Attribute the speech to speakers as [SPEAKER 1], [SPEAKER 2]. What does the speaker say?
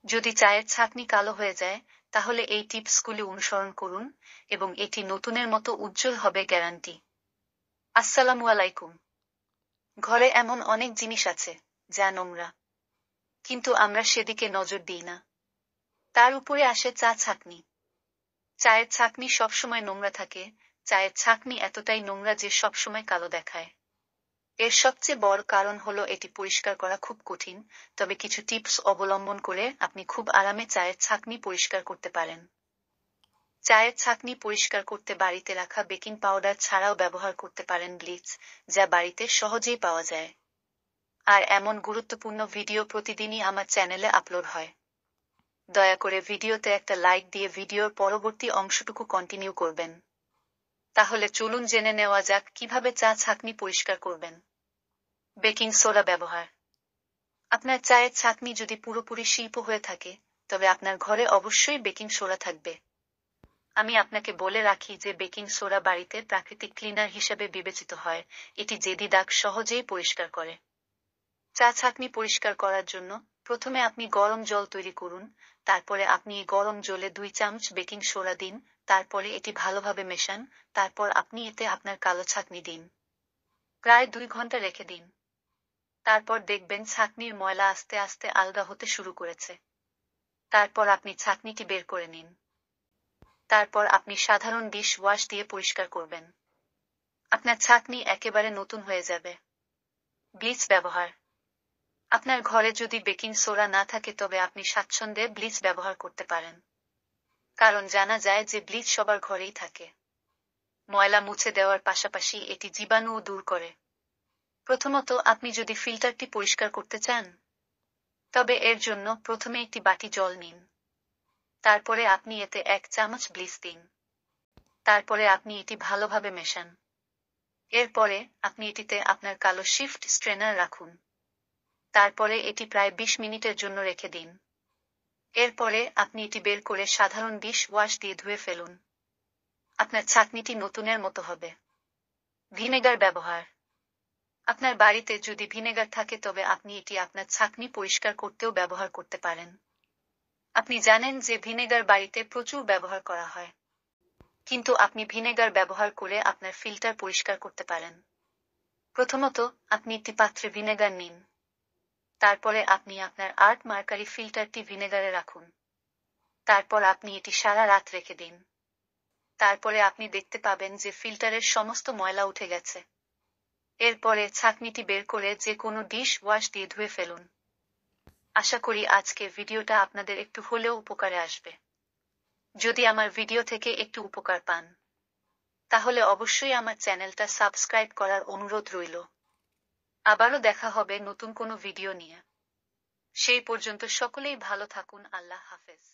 [SPEAKER 1] যদি চায়ের ছাঁকনি কালো হয়ে যায় তাহলে এই টিপসগুলি অনুসরণ করুন এবং এটি নতুনের মতো উজ্জ্বল হবে গ্যারান্টি। আসসালামুয়ালাইকুম। ঘরে এমন অনেক জিনিস আছে যা নোংরা, কিন্তু আমরা সেদিকে নজর দিই না। তার উপরে আসে চা ছাঁকনি। চায়ের ছাঁকনি সবসময় নোংরা থাকে, চায়ের ছাঁকনি এতটাই নোংরা যে সবসময় কালো দেখায়। এর সবচেয়ে বড় কারণ হলো এটি পরিষ্কার করা খুব কঠিন, তবে কিছু টিপস অবলম্বন করে আপনি খুব আরামে চায়ের ছাঁকনি পরিষ্কার করতে পারেন। চায়ের ছাঁকনি পরিষ্কার করতে বাড়িতে রাখা বেকিং পাউডার ছাড়াও ব্যবহার করতে পারেন ব্লিচ, যা বাড়িতে সহজেই পাওয়া যায়। আর এমন গুরুত্বপূর্ণ ভিডিও প্রতিদিনই আমার চ্যানেলে আপলোড হয়। দয়া করে ভিডিওতে একটা লাইক দিয়ে ভিডিওর পরবর্তী অংশটুকু কন্টিনিউ করবেন। তাহলে চলুন জেনে নেওয়া যাক কিভাবে চা ছাঁকনি পরিষ্কার করবেন। বেকিং সোডা ব্যবহার। আপনার চায়ের ছাঁকনি যদি পুরোপুরি শিল্প হয়ে থাকে তবে আপনার ঘরে অবশ্যই বেকিং সোডা থাকবে। আমি আপনাকে বলে রাখি যে বেকিং সোডা বাড়িতে প্রাকৃতিক ক্লিনার হিসেবে বিবেচিত হয়। এটি জেদি দাগ সহজেই পরিষ্কার করে। চা ছাঁকনি পরিষ্কার করার জন্য প্রথমে আপনি গরম জল তৈরি করুন, তারপরে আপনি এই গরম জলে 2 চামচ বেকিং সোডা দিন, তারপরে এটি ভালোভাবে মেশান, তারপর আপনি এতে আপনার কালো ছাঁকনি দিন। প্রায় 2 ঘন্টা রেখে দিন। তারপর দেখবেন ছাঁকনির ময়লা আস্তে আস্তে আলগা হতে শুরু করেছে। তারপর আপনি ছাঁকনিটি বের করে নিন। তারপর আপনি সাধারণ ডিশ ওয়াশ দিয়ে পরিষ্কার করবেন। আপনার ছাঁকনি একেবারে নতুন হয়ে যাবে। ব্লিচ ব্যবহার। আপনার ঘরে যদি বেকিং সোডা না থাকে তবে আপনি স্বাচ্ছন্দ্যে ব্লিচ ব্যবহার করতে পারেন, কারণ জানা যায় যে ব্লিচ সবার ঘরেই থাকে। ময়লা মুছে দেওয়ার পাশাপাশি এটি জীবাণুও দূর করে। প্রথমত আপনি যদি ফিল্টারটি পরিষ্কার করতে চান তবে এর জন্য প্রথমে একটি বাটি জল নিন। তারপরে আপনি এতে 1 চামচ ব্লিচ দিন। তারপরে আপনি এটি ভালোভাবে মেশান। এরপরে আপনি এটিতে আপনার কালো শিফট স্ট্রেনার রাখুন। তারপরে এটি প্রায় 20 মিনিটের জন্য রেখে দিন। এরপরে আপনি এটি বের করে সাধারণ ডিশ ওয়াশ দিয়ে ধুয়ে ফেলুন। আপনার ছাঁকনিটি নতুনের মতো হবে। ভিনেগার ব্যবহার। আপনার বাড়িতে যদি ভিনেগার থাকে তবে আপনি এটি আপনার ছাঁকনি পরিষ্কার করতেও ব্যবহার করতে পারেন। আপনি জানেন যে ভিনেগার বাড়িতে প্রচুর ব্যবহার করা হয়, কিন্তু আপনি ভিনেগার ব্যবহার করে আপনার ফিল্টার পরিষ্কার করতে পারেন। প্রথমত আপনি একটি পাত্রে ভিনেগার নিন। তারপরে আপনি আপনার আর্ট মার্কারি ফিল্টারটি ভিনেগারে রাখুন। তারপর আপনি এটি সারা রাত রেখে দিন। তারপরে আপনি দেখতে পাবেন যে ফিল্টারের সমস্ত ময়লা উঠে গেছে। এরপরে ছাঁকনিটি বের করে যে কোনো ডিশ ওয়াশ দিয়ে ধুয়ে ফেলুন। আশা করি আজকের ভিডিওটা আপনাদের একটু হলেও উপকারে আসবে। যদি আমার ভিডিও থেকে একটু উপকার পান তাহলে অবশ্যই আমার চ্যানেলটা সাবস্ক্রাইব করার অনুরোধ রইল। আবারও দেখা হবে নতুন কোনো ভিডিও নিয়ে। সেই পর্যন্ত সকলেই ভালো থাকুন। আল্লাহ হাফেজ।